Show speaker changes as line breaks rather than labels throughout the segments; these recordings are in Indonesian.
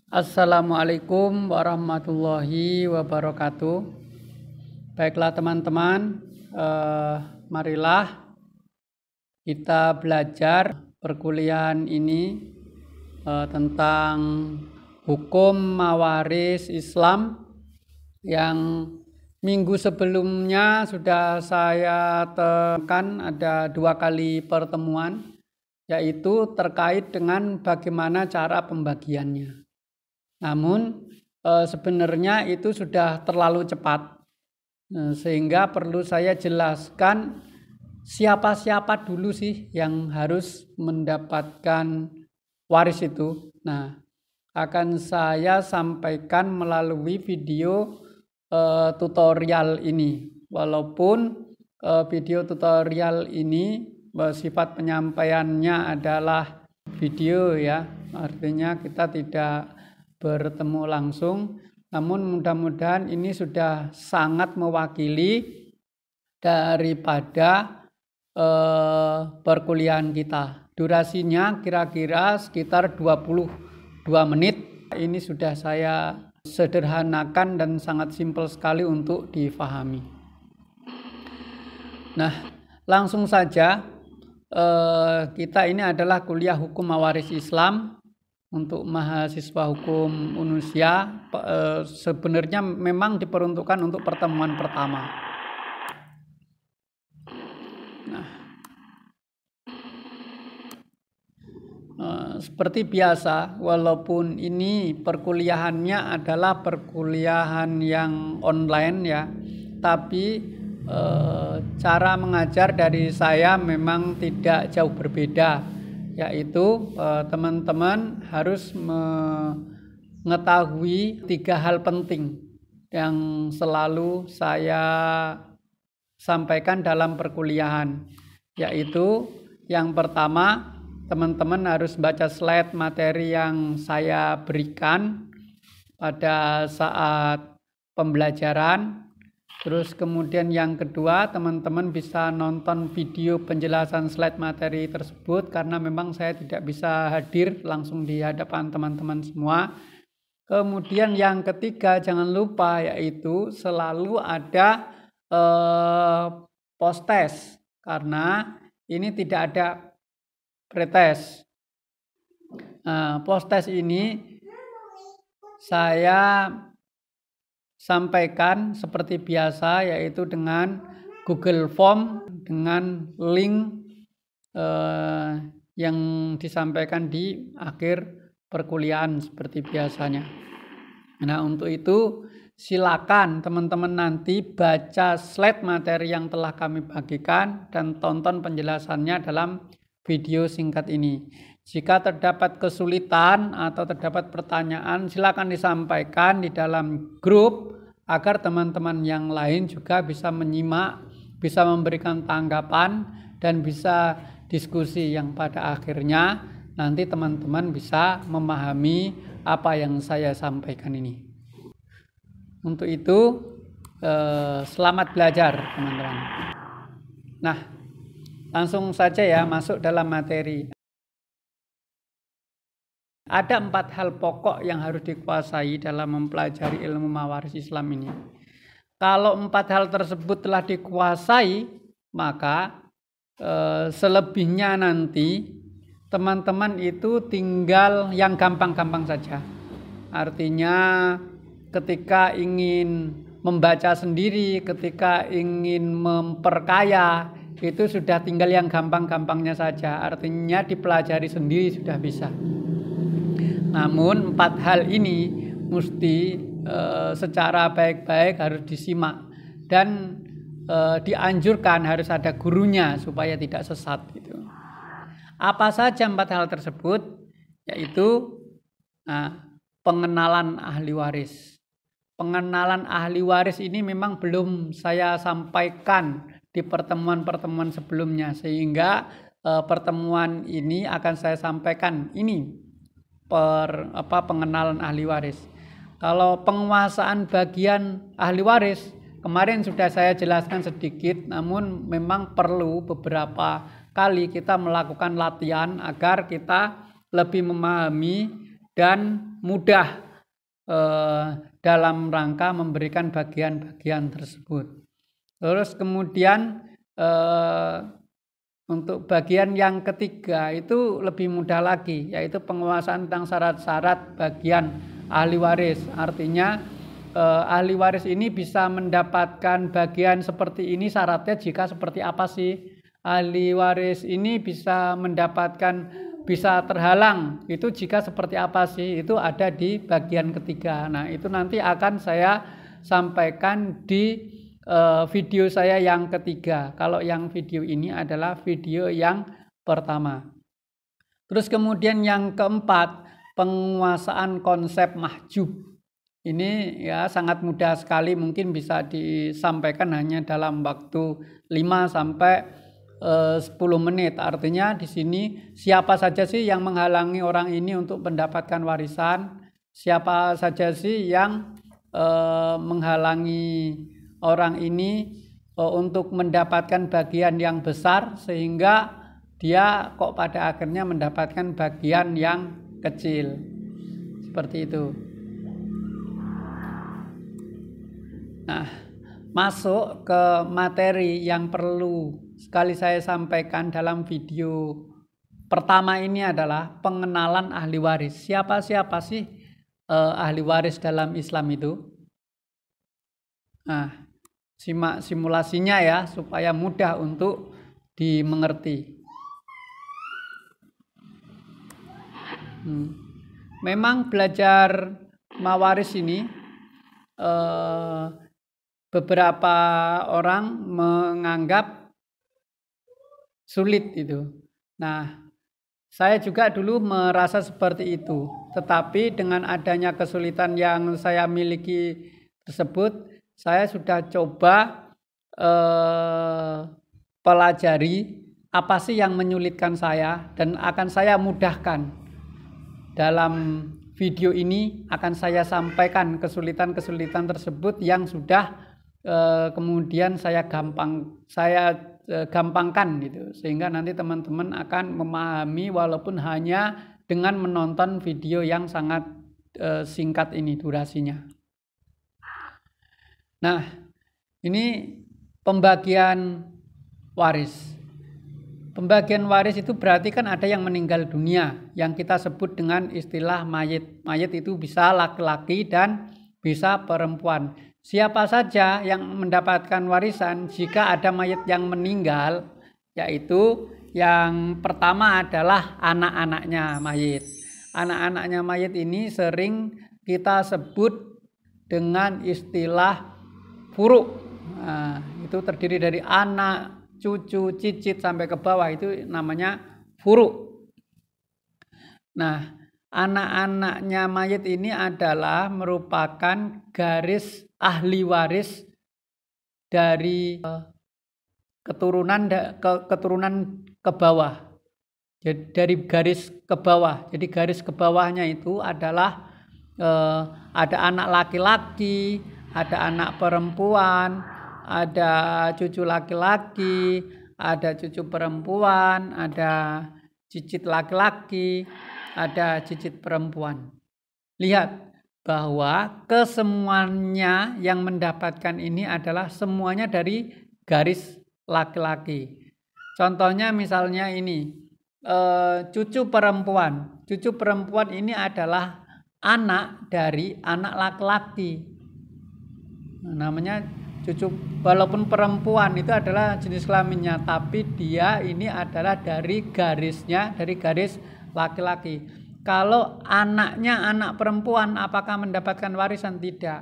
Assalamualaikum warahmatullahi wabarakatuh. Baiklah teman-teman, marilah kita belajar perkuliahan ini tentang hukum mawaris Islam yang minggu sebelumnya sudah saya tekan ada 2 kali pertemuan, yaitu terkait dengan bagaimana cara pembagiannya. Namun sebenarnya itu sudah terlalu cepat, sehingga perlu saya jelaskan siapa-siapa dulu sih yang harus mendapatkan waris itu. Nah, akan saya sampaikan melalui video tutorial ini. Walaupun video tutorial ini sifat penyampaiannya adalah video ya, artinya kita tidak bertemu langsung, namun mudah-mudahan ini sudah sangat mewakili daripada perkuliahan kita. Durasinya kira-kira sekitar 22 menit. Ini sudah saya sederhanakan dan sangat simpel sekali untuk difahami. Nah, langsung saja, kita ini adalah kuliah hukum mawaris Islam untuk mahasiswa hukum Unusia. Sebenarnya memang diperuntukkan untuk pertemuan pertama. Nah, seperti biasa, walaupun ini perkuliahannya adalah perkuliahan yang online ya, tapi cara mengajar dari saya memang tidak jauh berbeda, yaitu teman-teman harus mengetahui 3 hal penting yang selalu saya sampaikan dalam perkuliahan, yaitu yang pertama, teman-teman harus baca slide materi yang saya berikan pada saat pembelajaran. Terus kemudian yang kedua, teman-teman bisa nonton video penjelasan slide materi tersebut karena memang saya tidak bisa hadir langsung di hadapan teman-teman semua. Kemudian yang ketiga, jangan lupa yaitu selalu ada post test karena ini tidak ada pretest. Post test ini saya sampaikan seperti biasa, yaitu dengan Google Form dengan link yang disampaikan di akhir perkuliahan seperti biasanya. Nah, untuk itu silakan teman-teman nanti baca slide materi yang telah kami bagikan dan tonton penjelasannya dalam video singkat ini. Jika terdapat kesulitan atau terdapat pertanyaan, silakan disampaikan di dalam grup agar teman-teman yang lain juga bisa menyimak, bisa memberikan tanggapan, dan bisa diskusi yang pada akhirnya nanti teman-teman bisa memahami apa yang saya sampaikan ini. Untuk itu, selamat belajar teman-teman. Nah, langsung saja ya masuk dalam materi. Ada 4 hal pokok yang harus dikuasai dalam mempelajari ilmu mawaris Islam ini. Kalau 4 hal tersebut telah dikuasai, maka selebihnya nanti teman-teman itu tinggal yang gampang-gampang saja. Artinya ketika ingin membaca sendiri, ketika ingin memperkaya, itu sudah tinggal yang gampang-gampangnya saja. Artinya dipelajari sendiri sudah bisa. Namun 4 hal ini mesti secara baik-baik harus disimak dan dianjurkan harus ada gurunya supaya tidak sesat gitu. Apa saja 4 hal tersebut? Yaitu pengenalan ahli waris. Pengenalan ahli waris ini memang belum saya sampaikan di pertemuan-pertemuan sebelumnya, sehingga pertemuan ini akan saya sampaikan ini pengenalan ahli waris. Kalau penguasaan bagian ahli waris kemarin sudah saya jelaskan sedikit, namun memang perlu beberapa kali kita melakukan latihan agar kita lebih memahami dan mudah dalam rangka memberikan bagian-bagian tersebut. Terus kemudian untuk bagian yang ketiga itu lebih mudah lagi, yaitu penguasaan tentang syarat-syarat bagian ahli waris. Artinya ahli waris ini bisa mendapatkan bagian seperti ini, syaratnya jika seperti apa sih? Ahli waris ini bisa mendapatkan, bisa terhalang, itu jika seperti apa sih? Itu ada di bagian ketiga. Nah, itu nanti akan saya sampaikan di video saya yang ketiga. Kalau yang video ini adalah video yang pertama. Terus kemudian yang keempat, penguasaan konsep mahjub. Ini ya sangat mudah sekali, mungkin bisa disampaikan hanya dalam waktu 5 sampai 10 menit. Artinya di sini siapa saja sih yang menghalangi orang ini untuk mendapatkan warisan? Siapa saja sih yang menghalangi orang ini untuk mendapatkan bagian yang besar sehingga dia kok pada akhirnya mendapatkan bagian yang kecil. Seperti itu. Nah, masuk ke materi yang perlu sekali saya sampaikan dalam video pertama ini adalah pengenalan ahli waris. Siapa sih ahli waris dalam Islam itu? Nah, simak simulasinya ya supaya mudah untuk dimengerti. Memang belajar mawaris ini beberapa orang menganggap sulit itu. Nah, saya juga dulu merasa seperti itu. Tetapi dengan adanya kesulitan yang saya miliki tersebut, saya sudah coba pelajari apa sih yang menyulitkan saya dan akan saya mudahkan. Dalam video ini akan saya sampaikan kesulitan-kesulitan tersebut yang sudah kemudian saya gampangkan gitu, sehingga nanti teman-teman akan memahami walaupun hanya dengan menonton video yang sangat singkat ini durasinya. Nah, ini pembagian waris. Pembagian waris itu berarti kan ada yang meninggal dunia, yang kita sebut dengan istilah mayit. Mayit itu bisa laki-laki dan bisa perempuan. Siapa saja yang mendapatkan warisan jika ada mayit yang meninggal, yaitu yang pertama adalah anak-anaknya mayit. Anak-anaknya mayit ini sering kita sebut dengan istilah furu. Nah, itu terdiri dari anak, cucu, cicit sampai ke bawah, itu namanya furu. Nah, anak-anaknya mayit ini adalah merupakan garis ahli waris dari keturunan ke bawah. Jadi dari garis ke bawah. Jadi garis ke bawahnya itu adalah ada anak laki-laki, ada anak perempuan, ada cucu laki-laki, ada cucu perempuan, ada cicit laki-laki, ada cicit perempuan. Lihat bahwa kesemuanya yang mendapatkan ini adalah semuanya dari garis laki-laki. Contohnya misalnya ini, cucu perempuan. Cucu perempuan ini adalah anak dari anak laki-laki. Namanya cucu, walaupun perempuan itu adalah jenis kelaminnya, tapi dia ini adalah dari garisnya, dari garis laki-laki. Kalau anaknya anak perempuan, apakah mendapatkan warisan? Tidak.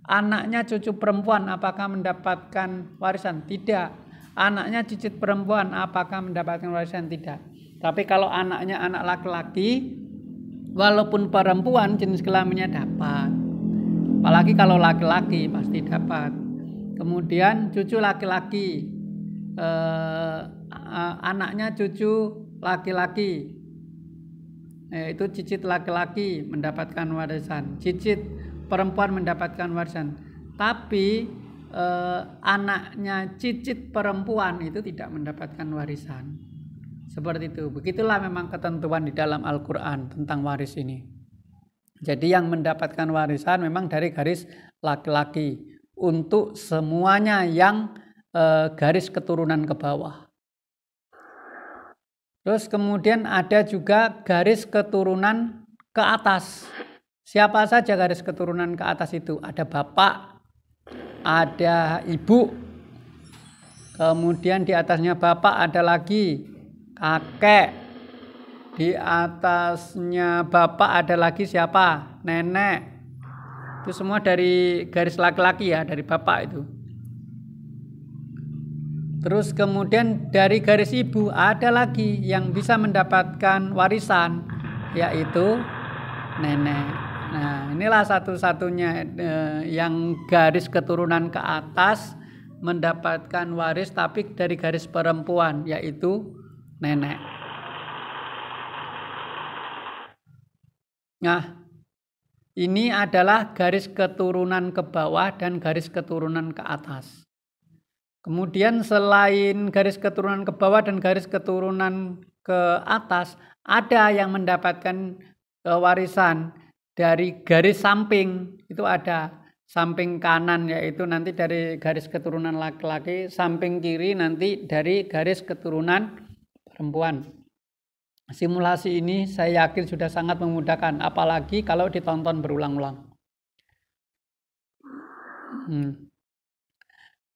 Anaknya cucu perempuan, apakah mendapatkan warisan? Tidak. Anaknya cicit perempuan, apakah mendapatkan warisan? Tidak. Tapi kalau anaknya anak laki-laki, walaupun perempuan, jenis kelaminnya dapat. Apalagi kalau laki-laki pasti dapat. Kemudian cucu laki-laki, anaknya cucu laki-laki, itu cicit laki-laki mendapatkan warisan, cicit perempuan mendapatkan warisan. Tapi anaknya cicit perempuan itu tidak mendapatkan warisan. Seperti itu. Begitulah memang ketentuan di dalam Al-Quran tentang waris ini. Jadi yang mendapatkan warisan memang dari garis laki-laki untuk semuanya yang garis keturunan ke bawah. Terus kemudian ada juga garis keturunan ke atas. Siapa saja garis keturunan ke atas itu? Ada bapak, ada ibu, kemudian di atasnya bapak ada lagi kakek. Di atasnya bapak ada lagi siapa? Nenek. Itu semua dari garis laki-laki ya, dari bapak itu. Terus kemudian dari garis ibu ada lagi yang bisa mendapatkan warisan, yaitu nenek. Nah, inilah satu-satunya yang garis keturunan ke atas mendapatkan waris tapi dari garis perempuan, yaitu nenek. Nah, ini adalah garis keturunan ke bawah dan garis keturunan ke atas. Kemudian selain garis keturunan ke bawah dan garis keturunan ke atas, ada yang mendapatkan warisan dari garis samping. Itu ada samping kanan, yaitu nanti dari garis keturunan laki-laki, samping kiri nanti dari garis keturunan perempuan. Simulasi ini saya yakin sudah sangat memudahkan, apalagi kalau ditonton berulang-ulang.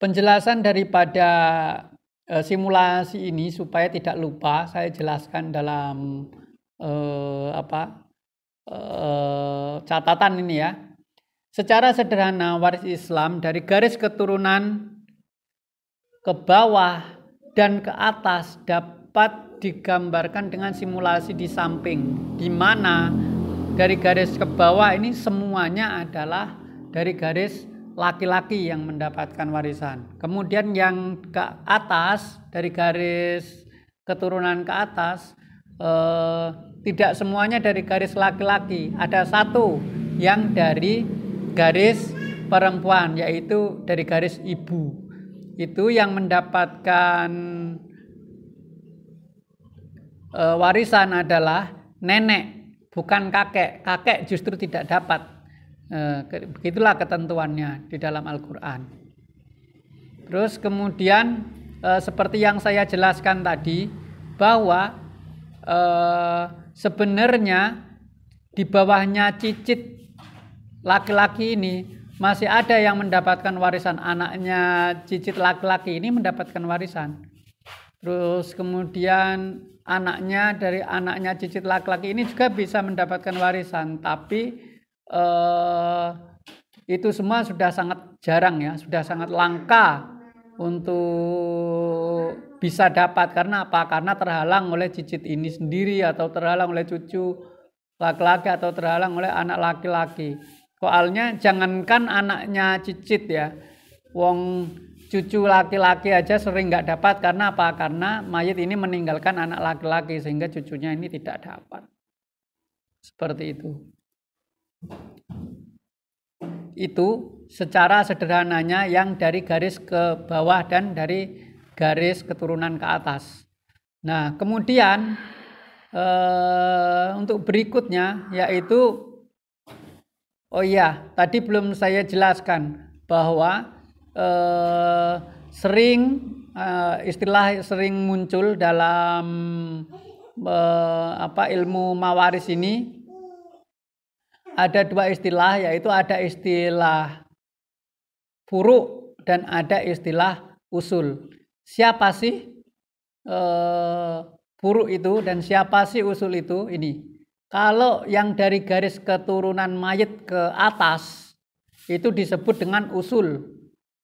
Penjelasan daripada simulasi ini supaya tidak lupa, saya jelaskan dalam catatan ini ya. Secara sederhana, waris Islam dari garis keturunan ke bawah dan ke atas dapat digambarkan dengan simulasi di samping, di mana dari garis ke bawah ini semuanya adalah dari garis laki-laki yang mendapatkan warisan. Kemudian yang ke atas, dari garis keturunan ke atas, tidak semuanya dari garis laki-laki. Ada satu yang dari garis perempuan, yaitu dari garis ibu. Itu yang mendapatkan warisan adalah nenek, bukan kakek. Kakek justru tidak dapat. Begitulah ketentuannya di dalam Al-Quran. Terus kemudian seperti yang saya jelaskan tadi, bahwa sebenarnya di bawahnya cicit laki-laki ini masih ada yang mendapatkan warisan. Anaknya cicit laki-laki ini mendapatkan warisan. Terus kemudian anaknya dari anaknya cicit laki-laki ini juga bisa mendapatkan warisan, tapi itu semua sudah sangat jarang ya, sudah sangat langka untuk bisa dapat. Karena apa? Karena terhalang oleh cicit ini sendiri, atau terhalang oleh cucu laki-laki, atau terhalang oleh anak laki-laki. Soalnya jangankan anaknya cicit ya, wong cucu laki-laki aja sering nggak dapat. Karena apa? Karena mayit ini meninggalkan anak laki-laki, sehingga cucunya ini tidak dapat. Seperti itu. Itu secara sederhananya yang dari garis ke bawah dan dari garis keturunan ke atas. Nah, kemudian untuk berikutnya yaitu, tadi belum saya jelaskan bahwa istilah sering muncul dalam ilmu mawaris ini. Ada dua istilah, yaitu ada istilah furu dan ada istilah usul. Siapa sih furu itu dan siapa sih usul itu? Ini. Kalau yang dari garis keturunan mayit ke atas itu disebut dengan usul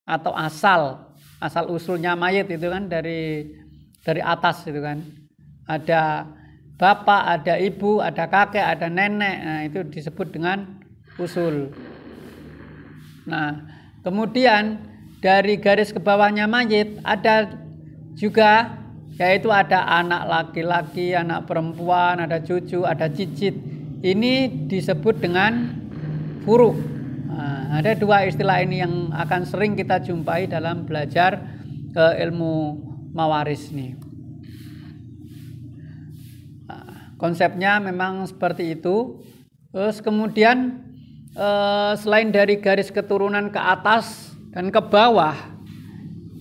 atau asal usulnya mayit itu kan dari atas itu kan. Ada bapak, ada ibu, ada kakek, ada nenek. Nah, itu disebut dengan usul. Nah, kemudian dari garis ke bawahnya mayit ada juga, yaitu ada anak laki-laki, anak perempuan, ada cucu, ada cicit. Ini disebut dengan furu. Nah, ada dua istilah ini yang akan sering kita jumpai dalam belajar ilmu mawaris nih. Konsepnya memang seperti itu. Terus kemudian selain dari garis keturunan ke atas dan ke bawah,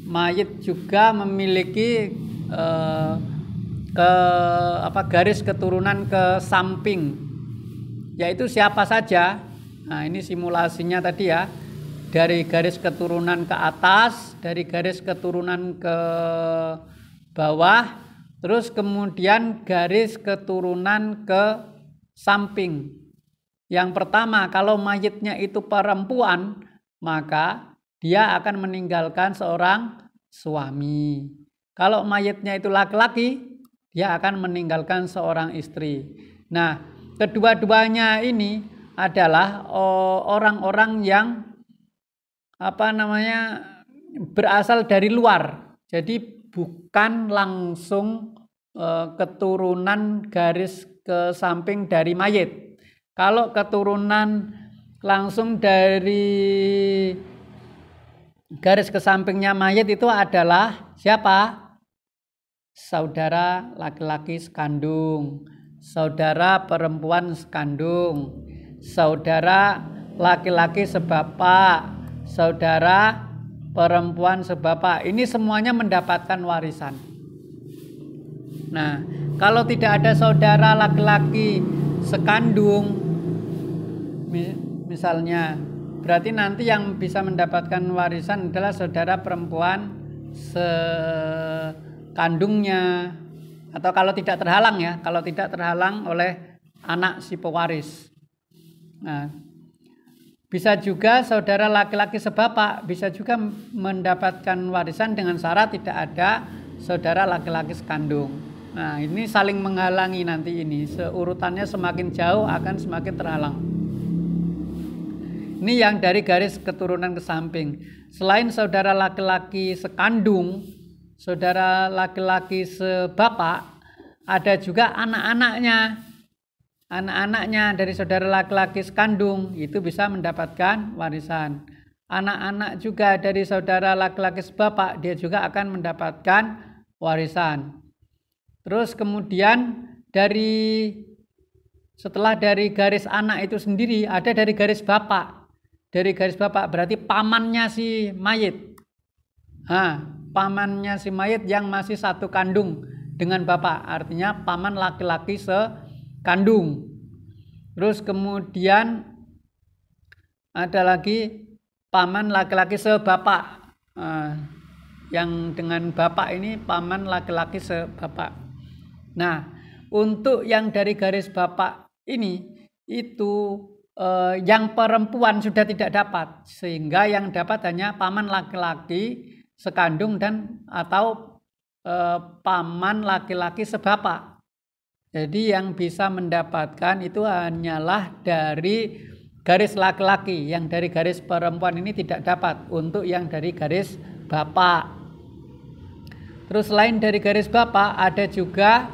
mayit juga memiliki garis keturunan ke samping, yaitu siapa saja. Nah, ini simulasinya tadi ya, dari garis keturunan ke atas, dari garis keturunan ke bawah, terus kemudian garis keturunan ke samping. Yang pertama, kalau mayitnya itu perempuan, maka dia akan meninggalkan seorang suami. Kalau mayitnya itu laki-laki, dia akan meninggalkan seorang istri. Nah, kedua-duanya ini adalah orang-orang yang berasal dari luar. Jadi bukan langsung keturunan garis ke samping dari mayit. Kalau keturunan langsung dari garis ke sampingnya mayit itu adalah siapa? Saudara laki-laki sekandung, saudara perempuan sekandung, saudara laki-laki sebapak, saudara perempuan sebapak. Ini semuanya mendapatkan warisan. Nah, kalau tidak ada saudara laki-laki sekandung, misalnya, berarti nanti yang bisa mendapatkan warisan adalah saudara perempuan sekandungnya, atau kalau tidak terhalang ya, kalau tidak terhalang oleh anak si pewaris. Nah, bisa juga saudara laki-laki sebapak bisa juga mendapatkan warisan dengan syarat tidak ada saudara laki-laki sekandung. Nah, ini saling menghalangi nanti ini, seurutannya semakin jauh akan semakin terhalang. Ini yang dari garis keturunan ke samping. Selain saudara laki-laki sekandung, saudara laki-laki sebapak, ada juga anak-anaknya. Anak-anaknya dari saudara laki-laki sekandung itu bisa mendapatkan warisan. Anak-anak juga dari saudara laki-laki sebapak, dia juga akan mendapatkan warisan. Terus kemudian setelah dari garis anak itu sendiri ada dari garis bapak. Dari garis bapak berarti pamannya si mayit. Pamannya si mayit yang masih satu kandung dengan bapak, artinya paman laki-laki sekandung. Terus kemudian ada lagi paman laki-laki sebapak. Yang dengan bapak ini paman laki-laki sebapak. Nah, untuk yang dari garis bapak ini itu yang perempuan sudah tidak dapat, sehingga yang dapat hanya paman laki-laki sekandung dan atau paman laki-laki sebapak. Jadi yang bisa mendapatkan itu hanyalah dari garis laki-laki, yang dari garis perempuan ini tidak dapat untuk yang dari garis bapak. Terus selain dari garis bapak ada juga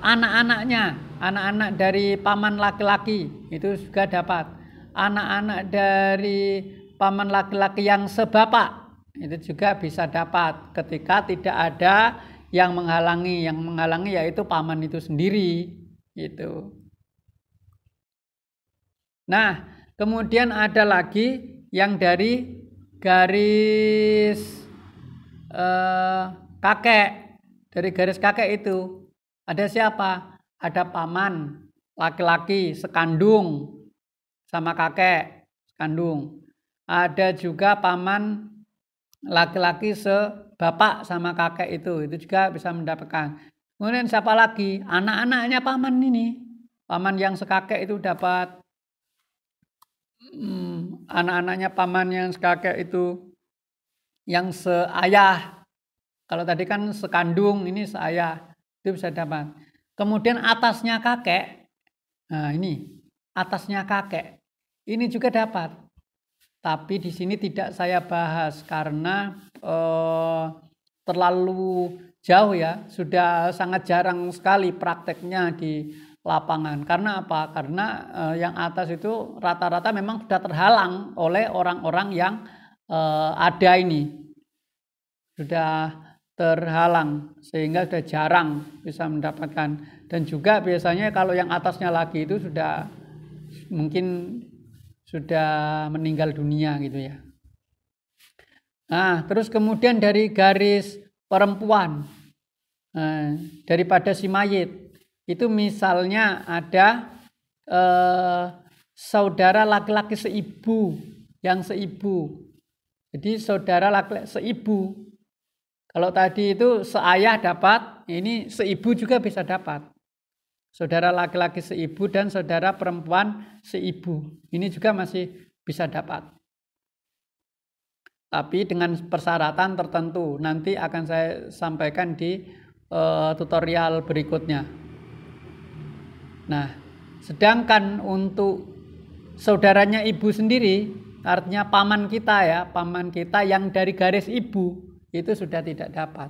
anak-anaknya. Anak-anak dari paman laki-laki itu juga dapat. Anak-anak dari paman laki-laki yang sebapak itu juga bisa dapat ketika tidak ada yang menghalangi. Yang menghalangi yaitu paman itu sendiri gitu. Nah, kemudian ada lagi yang dari garis kakek. Dari garis kakek itu ada siapa? Ada paman laki-laki sekandung sama kakek sekandung. Ada juga paman laki-laki sebapak sama kakek itu juga bisa mendapatkan. Kemudian siapa lagi? Anak-anaknya paman ini. Paman yang sekakek itu dapat. Anak-anaknya paman yang sekakek itu yang seayah. Kalau tadi kan sekandung, ini seayah. Itu bisa dapat. Kemudian atasnya kakek, nah ini atasnya kakek, ini juga dapat. Tapi di sini tidak saya bahas karena terlalu jauh ya, sudah sangat jarang sekali prakteknya di lapangan. Karena apa? Karena yang atas itu rata-rata memang sudah terhalang oleh orang-orang yang ada ini, sudah terhalang sehingga sudah jarang bisa mendapatkan. Dan juga biasanya kalau yang atasnya lagi itu sudah mungkin sudah meninggal dunia gitu ya. Nah, terus kemudian dari garis perempuan, daripada si mayit, itu misalnya ada saudara laki-laki seibu, yang seibu. Jadi saudara laki-laki seibu. Kalau tadi itu seayah dapat, ini seibu juga bisa dapat. Saudara laki-laki seibu dan saudara perempuan seibu. Ini juga masih bisa dapat. Tapi dengan persyaratan tertentu. Nanti akan saya sampaikan di tutorial berikutnya. Nah, sedangkan untuk saudaranya ibu sendiri, artinya paman kita ya, paman kita yang dari garis ibu, itu sudah tidak dapat.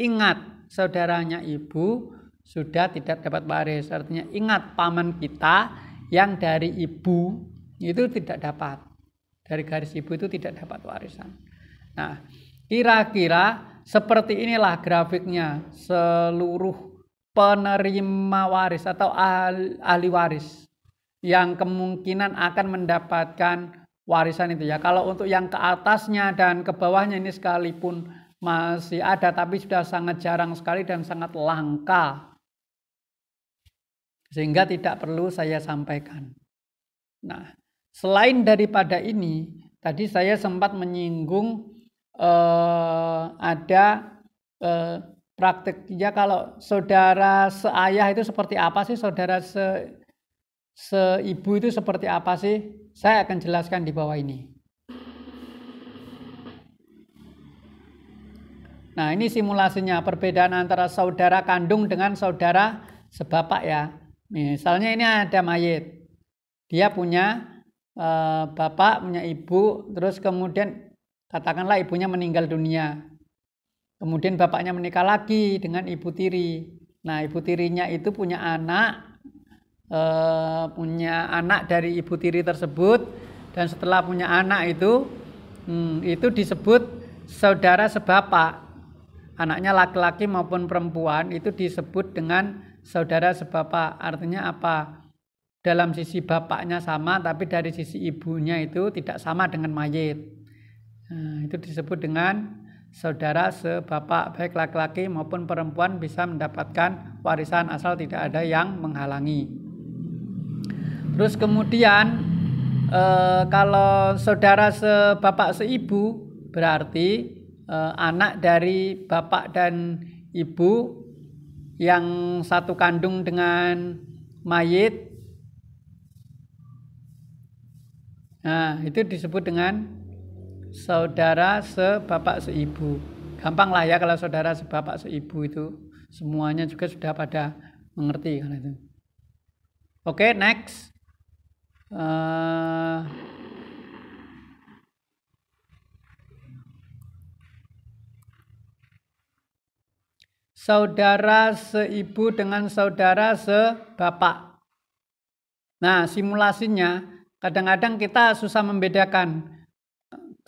Ingat, saudaranya ibu sudah tidak dapat waris. Artinya ingat, paman kita yang dari ibu itu tidak dapat. Dari garis ibu itu tidak dapat warisan. Nah, kira-kira seperti inilah grafiknya seluruh penerima waris atau ahli waris yang kemungkinan akan mendapatkan warisan itu ya. Kalau untuk yang ke atasnya dan ke bawahnya ini sekalipun masih ada, tapi sudah sangat jarang sekali dan sangat langka, sehingga tidak perlu saya sampaikan. Nah, selain daripada ini, tadi saya sempat menyinggung ada praktiknya kalau saudara seayah itu seperti apa sih, saudara seibu itu seperti apa sih? Saya akan jelaskan di bawah ini. Nah, ini simulasinya, perbedaan antara saudara kandung dengan saudara sebapak ya. Misalnya ini ada mayit. Dia punya bapak, punya ibu, terus kemudian katakanlah ibunya meninggal dunia. Kemudian bapaknya menikah lagi dengan ibu tiri. Nah, ibu tirinya itu punya anak dari ibu tiri tersebut, dan setelah punya anak itu disebut saudara sebapak. Anaknya laki-laki maupun perempuan itu disebut dengan saudara sebapak. Artinya apa? Dalam sisi bapaknya sama, tapi dari sisi ibunya itu tidak sama dengan mayit. Nah, itu disebut dengan saudara sebapak. Baik laki-laki maupun perempuan bisa mendapatkan warisan asal tidak ada yang menghalangi. Terus kemudian kalau saudara sebapak seibu berarti anak dari bapak dan ibu yang satu kandung dengan mayit. Nah, itu disebut dengan saudara sebapak seibu. Gampang lah ya kalau saudara sebapak seibu itu semuanya juga sudah pada mengerti kan itu. Oke, next. Saudara seibu dengan saudara sebapak. Nah, simulasinya kadang-kadang kita susah membedakan.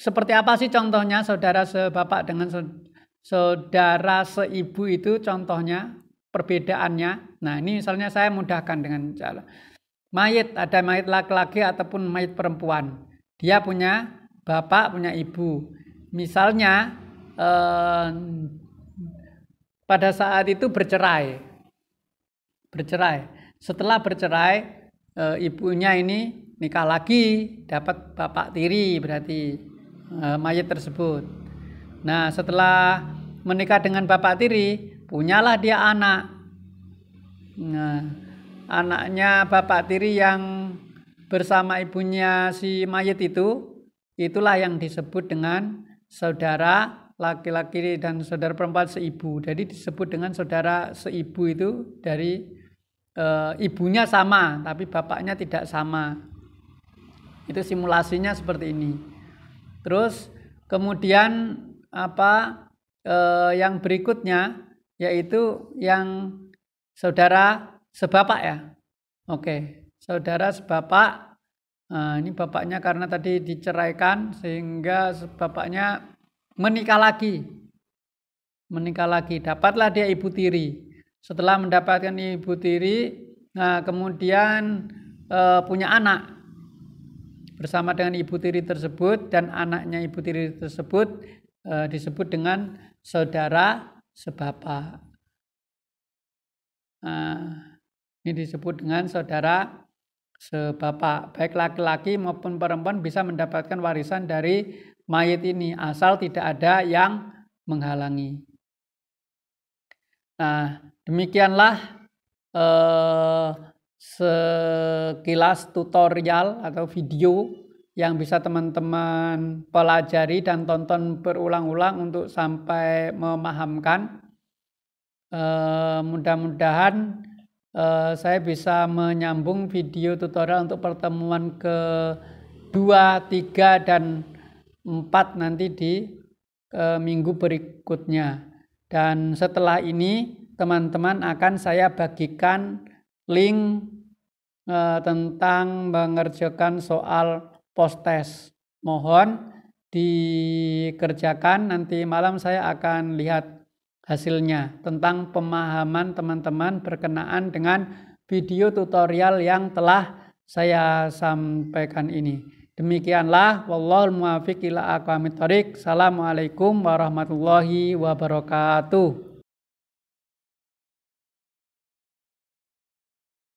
Seperti apa sih contohnya saudara sebapak dengan saudara seibu itu contohnya, perbedaannya. Nah, ini misalnya saya mudahkan dengan cara mayit, ada mayit laki-laki ataupun mayit perempuan. Dia punya bapak, punya ibu. Misalnya pada saat itu bercerai. Setelah bercerai, ibunya ini nikah lagi, dapat bapak tiri berarti mayit tersebut. Nah, setelah menikah dengan bapak tiri, punyalah dia anak. Nah, anaknya bapak tiri yang bersama ibunya si mayit itu, itulah yang disebut dengan saudara laki-laki dan saudara perempuan seibu. Jadi disebut dengan saudara seibu itu dari ibunya sama, tapi bapaknya tidak sama. Itu simulasinya seperti ini. Terus kemudian yang berikutnya yaitu yang saudara sebapak ya. Oke, saudara sebapak. Nah, ini bapaknya karena tadi diceraikan sehingga bapaknya menikah lagi, dapatlah dia ibu tiri. Setelah mendapatkan ibu tiri, nah kemudian punya anak bersama dengan ibu tiri tersebut, dan anaknya ibu tiri tersebut disebut dengan saudara sebapak. Ini disebut dengan saudara sebapak. Baik laki-laki maupun perempuan bisa mendapatkan warisan dari mayit ini asal tidak ada yang menghalangi. Nah, demikianlah sekilas tutorial atau video yang bisa teman-teman pelajari dan tonton berulang-ulang untuk sampai memahamkan. Mudah-mudahan saya bisa menyambung video tutorial untuk pertemuan ke-2, 3, dan 4 nanti di minggu berikutnya. Dan setelah ini teman-teman akan saya bagikan link tentang mengerjakan soal post-test. Mohon dikerjakan, nanti malam saya akan lihat hasilnya tentang pemahaman teman-teman berkenaan dengan video tutorial yang telah saya sampaikan ini. Demikianlah, wallahul muwaffiq ila aqwamit thoriq. Assalamualaikum warahmatullahi wabarakatuh.